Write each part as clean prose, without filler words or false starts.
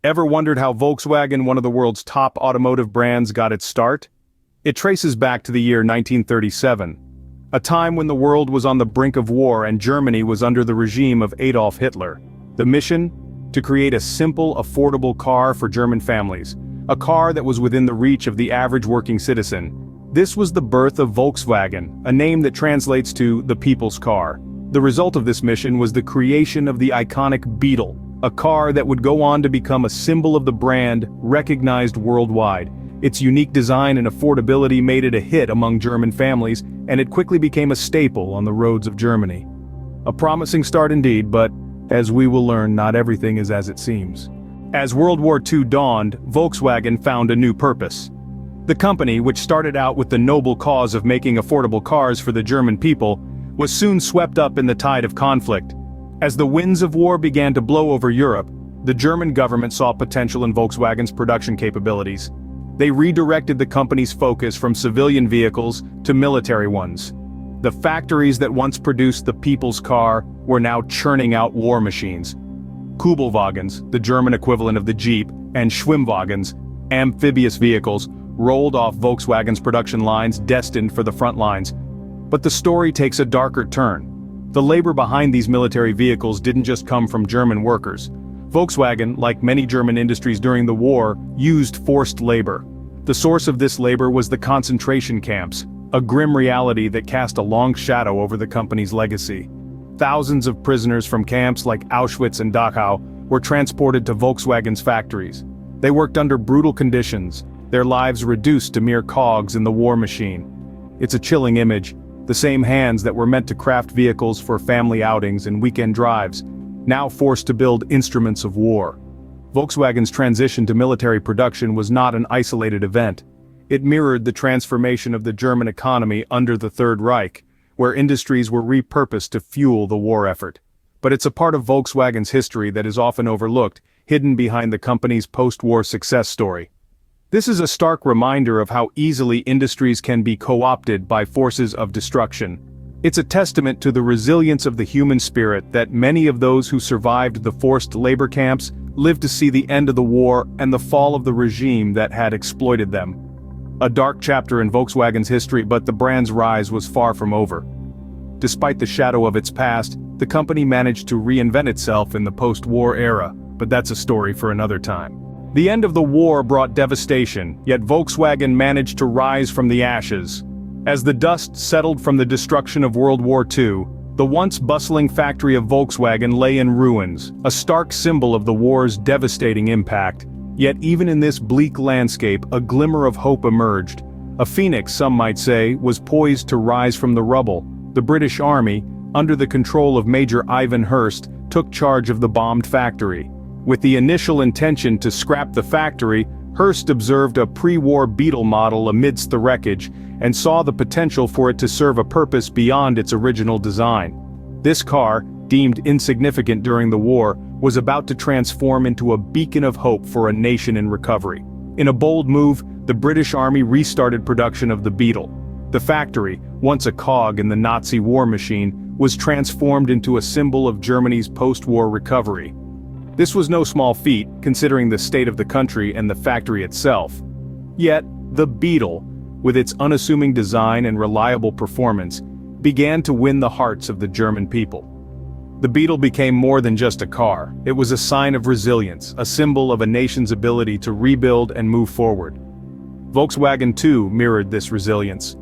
Ever wondered how Volkswagen, one of the world's top automotive brands, got its start? It traces back to the year 1937, a time when the world was on the brink of war and Germany was under the regime of Adolf Hitler. The mission? To create a simple, affordable car for German families, a car that was within the reach of the average working citizen. This was the birth of Volkswagen, a name that translates to the people's car. The result of this mission was the creation of the iconic Beetle, a car that would go on to become a symbol of the brand, recognized worldwide. Its unique design and affordability made it a hit among German families, and it quickly became a staple on the roads of Germany. A promising start indeed, but, as we will learn, not everything is as it seems. As World War II dawned, Volkswagen found a new purpose. The company, which started out with the noble cause of making affordable cars for the German people, was soon swept up in the tide of conflict. As the winds of war began to blow over Europe, the German government saw potential in Volkswagen's production capabilities. They redirected the company's focus from civilian vehicles to military ones. The factories that once produced the people's car were now churning out war machines. Kübelwagens, the German equivalent of the Jeep, and Schwimmwagens, amphibious vehicles, rolled off Volkswagen's production lines destined for the front lines. But the story takes a darker turn. The labor behind these military vehicles didn't just come from German workers. Volkswagen, like many German industries during the war, used forced labor. The source of this labor was the concentration camps, a grim reality that cast a long shadow over the company's legacy. Thousands of prisoners from camps like Auschwitz and Dachau were transported to Volkswagen's factories. They worked under brutal conditions, their lives reduced to mere cogs in the war machine. It's a chilling image. The same hands that were meant to craft vehicles for family outings and weekend drives, now forced to build instruments of war. Volkswagen's transition to military production was not an isolated event. It mirrored the transformation of the German economy under the Third Reich, where industries were repurposed to fuel the war effort. But it's a part of Volkswagen's history that is often overlooked, hidden behind the company's post-war success story. This is a stark reminder of how easily industries can be co-opted by forces of destruction. It's a testament to the resilience of the human spirit that many of those who survived the forced labor camps lived to see the end of the war and the fall of the regime that had exploited them. A dark chapter in Volkswagen's history, but the brand's rise was far from over. Despite the shadow of its past, the company managed to reinvent itself in the post-war era, but that's a story for another time. The end of the war brought devastation, yet Volkswagen managed to rise from the ashes. As the dust settled from the destruction of World War II, the once bustling factory of Volkswagen lay in ruins, a stark symbol of the war's devastating impact. Yet even in this bleak landscape, a glimmer of hope emerged. A phoenix, some might say, was poised to rise from the rubble. The British Army, under the control of Major Ivan Hurst, took charge of the bombed factory. With the initial intention to scrap the factory, Hurst observed a pre-war Beetle model amidst the wreckage, and saw the potential for it to serve a purpose beyond its original design. This car, deemed insignificant during the war, was about to transform into a beacon of hope for a nation in recovery. In a bold move, the British Army restarted production of the Beetle. The factory, once a cog in the Nazi war machine, was transformed into a symbol of Germany's post-war recovery. This was no small feat, considering the state of the country and the factory itself. Yet, the Beetle, with its unassuming design and reliable performance, began to win the hearts of the German people. The Beetle became more than just a car. It was a sign of resilience, a symbol of a nation's ability to rebuild and move forward. Volkswagen too mirrored this resilience.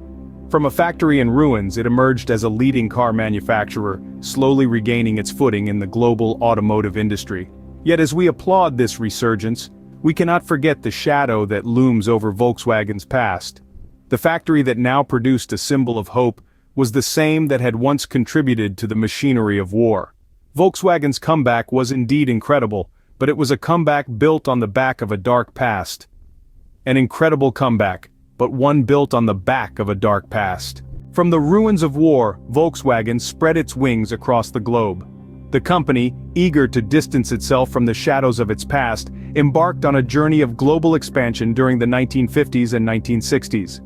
From a factory in ruins, it emerged as a leading car manufacturer, slowly regaining its footing in the global automotive industry. Yet as we applaud this resurgence, we cannot forget the shadow that looms over Volkswagen's past. The factory that now produced a symbol of hope was the same that had once contributed to the machinery of war. Volkswagen's comeback was indeed incredible, but it was a comeback built on the back of a dark past. An incredible comeback, but one built on the back of a dark past. From the ruins of war, Volkswagen spread its wings across the globe. The company, eager to distance itself from the shadows of its past, embarked on a journey of global expansion during the 1950s and 1960s.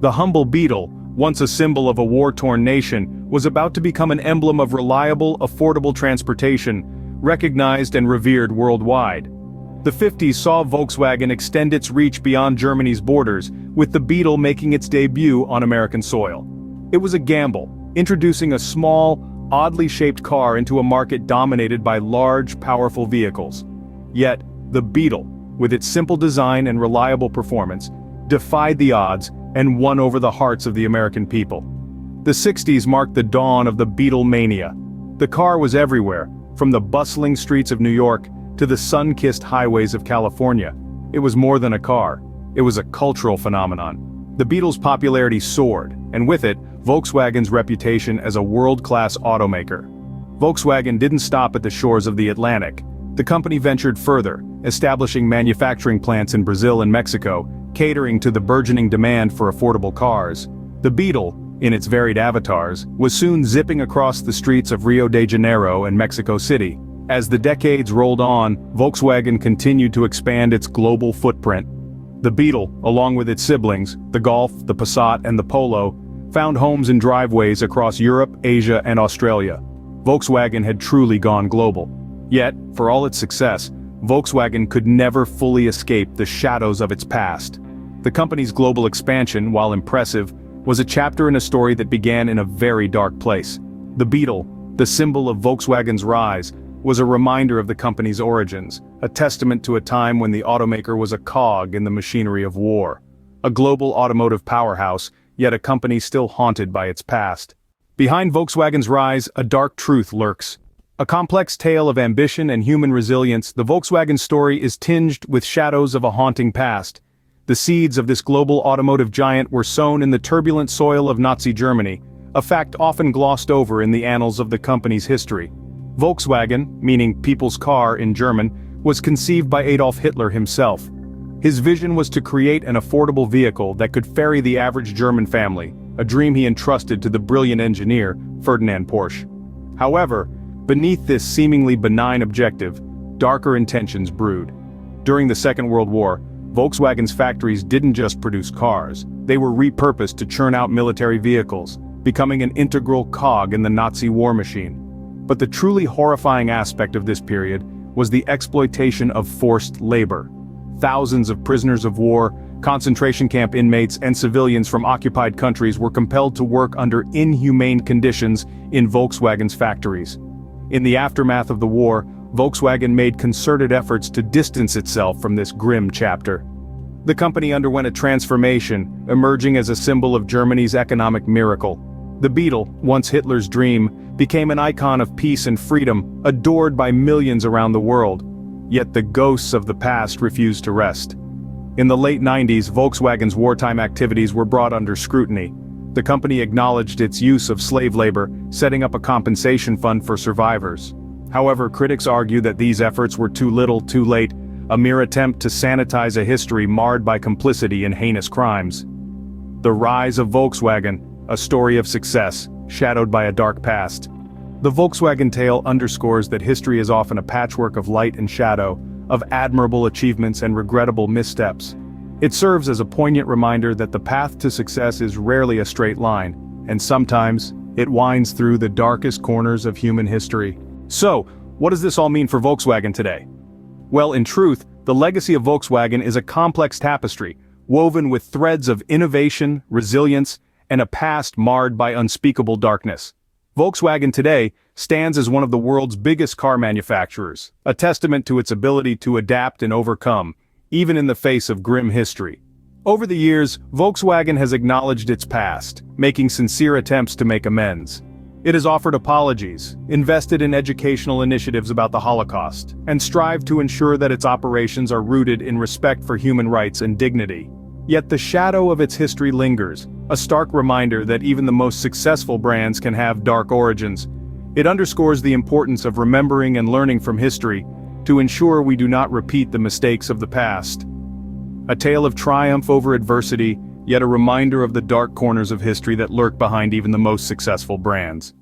The humble Beetle, once a symbol of a war-torn nation, was about to become an emblem of reliable, affordable transportation, recognized and revered worldwide. The 50s saw Volkswagen extend its reach beyond Germany's borders, with the Beetle making its debut on American soil. It was a gamble, introducing a small, oddly shaped car into a market dominated by large, powerful vehicles. Yet, the Beetle, with its simple design and reliable performance, defied the odds and won over the hearts of the American people. The 60s marked the dawn of the Beetle mania. The car was everywhere, from the bustling streets of New York to the sun-kissed highways of California. It was more than a car. It was a cultural phenomenon. The Beetle's popularity soared, and with it, Volkswagen's reputation as a world-class automaker. Volkswagen didn't stop at the shores of the Atlantic. The company ventured further, establishing manufacturing plants in Brazil and Mexico, catering to the burgeoning demand for affordable cars. The Beetle, in its varied avatars, was soon zipping across the streets of Rio de Janeiro and Mexico City. As the decades rolled on, Volkswagen continued to expand its global footprint. The Beetle, along with its siblings, the Golf, the Passat, and the Polo, found homes in driveways across Europe, Asia, and Australia. Volkswagen had truly gone global. Yet, for all its success, Volkswagen could never fully escape the shadows of its past. The company's global expansion, while impressive, was a chapter in a story that began in a very dark place. The Beetle, the symbol of Volkswagen's rise, was a reminder of the company's origins, a testament to a time when the automaker was a cog in the machinery of war. A global automotive powerhouse, yet a company still haunted by its past. Behind Volkswagen's rise, a dark truth lurks. A complex tale of ambition and human resilience, the Volkswagen story is tinged with shadows of a haunting past. The seeds of this global automotive giant were sown in the turbulent soil of Nazi Germany, a fact often glossed over in the annals of the company's history. Volkswagen, meaning people's car in German, was conceived by Adolf Hitler himself. His vision was to create an affordable vehicle that could ferry the average German family, a dream he entrusted to the brilliant engineer, Ferdinand Porsche. However, beneath this seemingly benign objective, darker intentions brewed. During the Second World War, Volkswagen's factories didn't just produce cars, they were repurposed to churn out military vehicles, becoming an integral cog in the Nazi war machine. But the truly horrifying aspect of this period was the exploitation of forced labor. Thousands of prisoners of war, concentration camp inmates, and civilians from occupied countries were compelled to work under inhumane conditions in Volkswagen's factories. In the aftermath of the war, Volkswagen made concerted efforts to distance itself from this grim chapter. The company underwent a transformation, emerging as a symbol of Germany's economic miracle. The Beetle, once Hitler's dream, became an icon of peace and freedom, adored by millions around the world. Yet the ghosts of the past refused to rest. In the late 90s, Volkswagen's wartime activities were brought under scrutiny. The company acknowledged its use of slave labor, setting up a compensation fund for survivors. However, critics argue that these efforts were too little, too late, a mere attempt to sanitize a history marred by complicity in heinous crimes. The rise of Volkswagen, a story of success, shadowed by a dark past. The Volkswagen tale underscores that history is often a patchwork of light and shadow, of admirable achievements and regrettable missteps. It serves as a poignant reminder that the path to success is rarely a straight line, and sometimes, it winds through the darkest corners of human history. So, what does this all mean for Volkswagen today? Well, in truth, the legacy of Volkswagen is a complex tapestry, woven with threads of innovation, resilience, and a past marred by unspeakable darkness. Volkswagen today stands as one of the world's biggest car manufacturers, a testament to its ability to adapt and overcome, even in the face of grim history. Over the years, Volkswagen has acknowledged its past, making sincere attempts to make amends. It has offered apologies, invested in educational initiatives about the Holocaust, and strived to ensure that its operations are rooted in respect for human rights and dignity. Yet the shadow of its history lingers, a stark reminder that even the most successful brands can have dark origins. It underscores the importance of remembering and learning from history, to ensure we do not repeat the mistakes of the past. A tale of triumph over adversity, yet a reminder of the dark corners of history that lurk behind even the most successful brands.